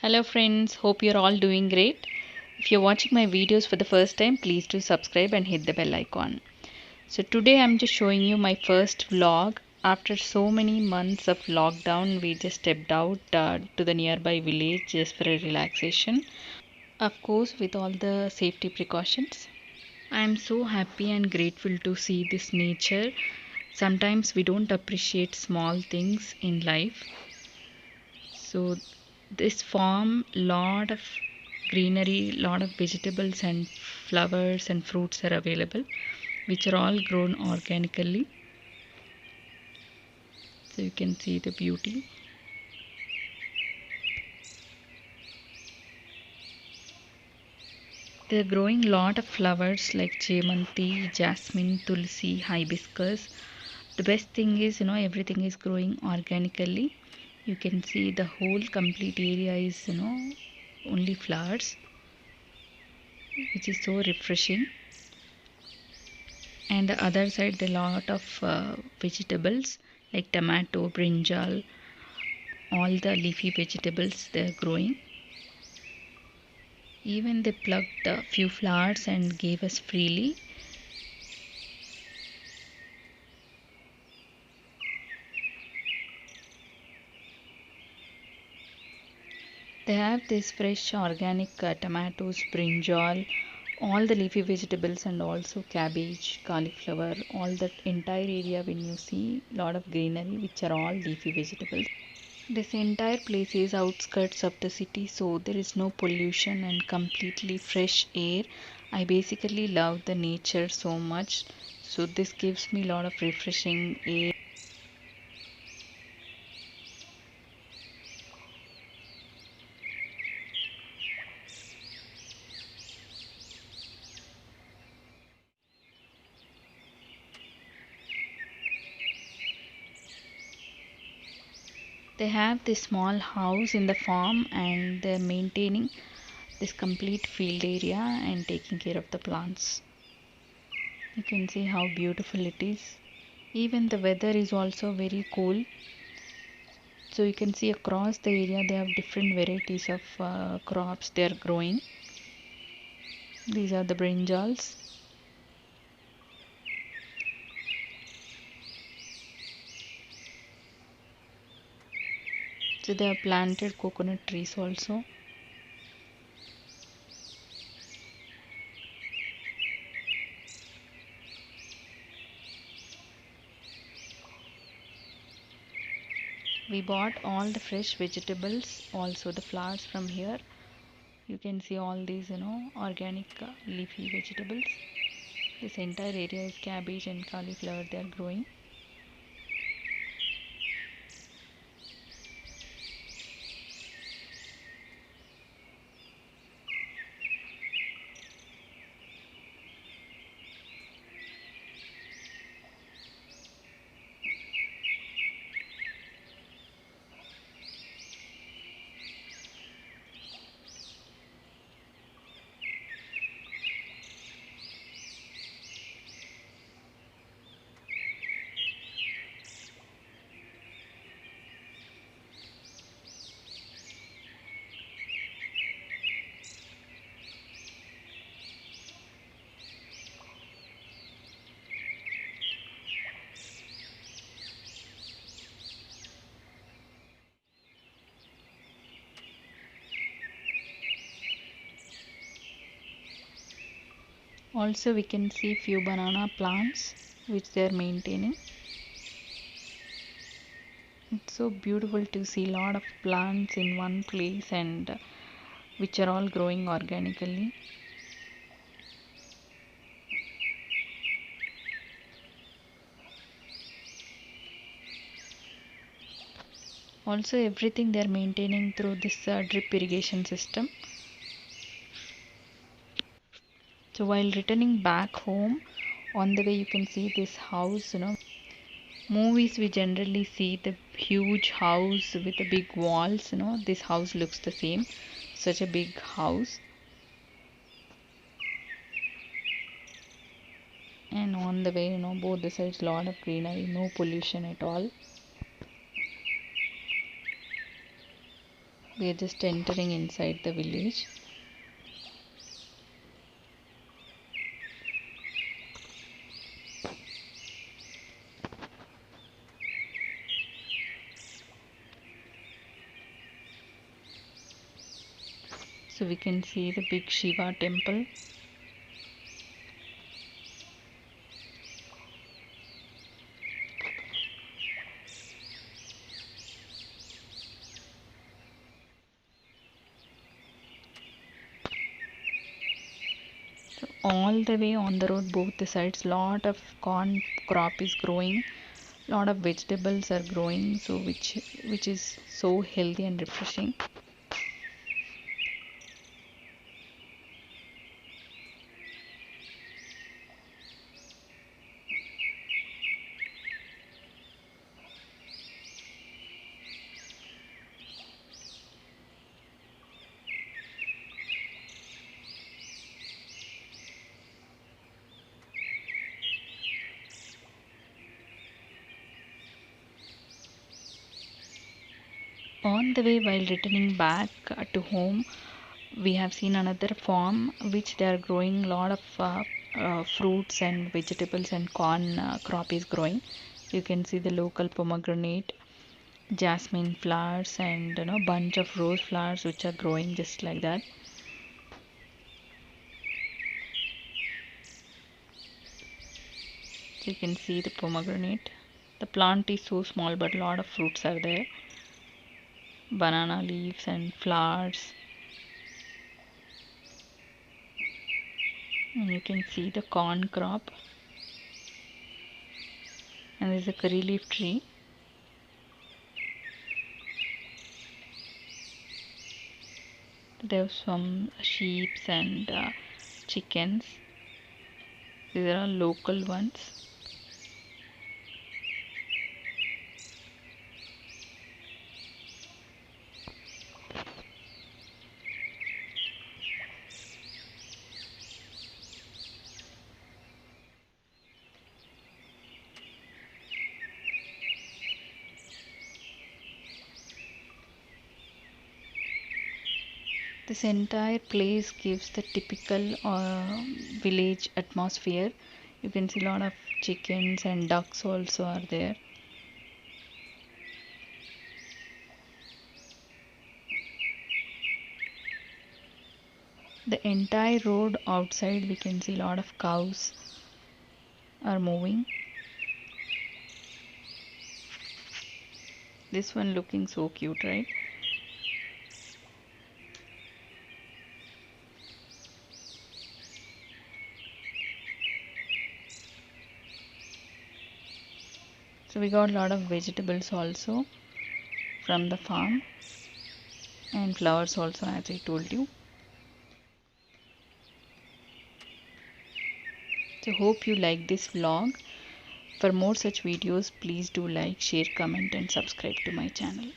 Hello friends, hope you're all doing great. If you're watching my videos for the first time, please do subscribe and hit the bell icon. So today I'm just showing you my first vlog. After so many months of lockdown, we just stepped out to the nearby village just for a relaxation. Of course, with all the safety precautions. I'm so happy and grateful to see this nature. Sometimes we don't appreciate small things in life. So this farm, lot of greenery, lot of vegetables and flowers and fruits are available, which are all grown organically. So you can see the beauty. They're growing lot of flowers like Jamanti, Jasmine, Tulsi, Hibiscus. The best thing is, everything is growing organically. You can see the whole complete area is, only flowers, which is so refreshing. And the other side the lot of vegetables like tomato, brinjal, all the leafy vegetables they're growing. Even they plucked a few flowers and gave us freely. They have this fresh organic tomatoes, brinjal, all the leafy vegetables, and also cabbage, cauliflower, all that entire area. When you see lot of greenery, which are all leafy vegetables. This entire place is outskirts of the city, so there is no pollution and completely fresh air. I basically love the nature so much, so this gives me a lot of refreshing air. They have this small house in the farm and they're maintaining this complete field area and taking care of the plants. You can see how beautiful it is. Even the weather is also very cool. So you can see across the area they have different varieties of crops they are growing. These are the brinjals. So they have planted coconut trees also. We bought all the fresh vegetables, also the flowers from here. You can see all these, organic leafy vegetables. This entire area is cabbage and cauliflower they are growing. Also we can see few banana plants which they are maintaining. It's so beautiful to see a lot of plants in one place and which are all growing organically. Also everything they are maintaining through this drip irrigation system. So while returning back home, on the way you can see this house, movies we generally see the huge house with the big walls, this house looks the same, such a big house. And on the way, both the sides lot of greenery, no pollution at all. We are just entering inside the village. So we can see the big Shiva temple. So all the way on the road, both the sides, lot of corn crop is growing, lot of vegetables are growing, so which is so healthy and refreshing. On the way, while returning back to home, we have seen another farm which they are growing a lot of fruits and vegetables, and corn crop is growing. You can see the local pomegranate, jasmine flowers, and bunch of rose flowers which are growing just like that. So you can see the pomegranate. The plant is so small, but a lot of fruits are there. Banana leaves and flowers. And you can see the corn crop. And there's a curry leaf tree. There's some sheep and chickens. These are all local ones. This entire place gives the typical village atmosphere. You can see a lot of chickens and ducks also are there. The entire road outside we can see a lot of cows are moving. This one looking so cute, right? So we got a lot of vegetables also from the farm, and flowers also, as I told you. So hope you like this vlog. For more such videos, please do like, share, comment and subscribe to my channel.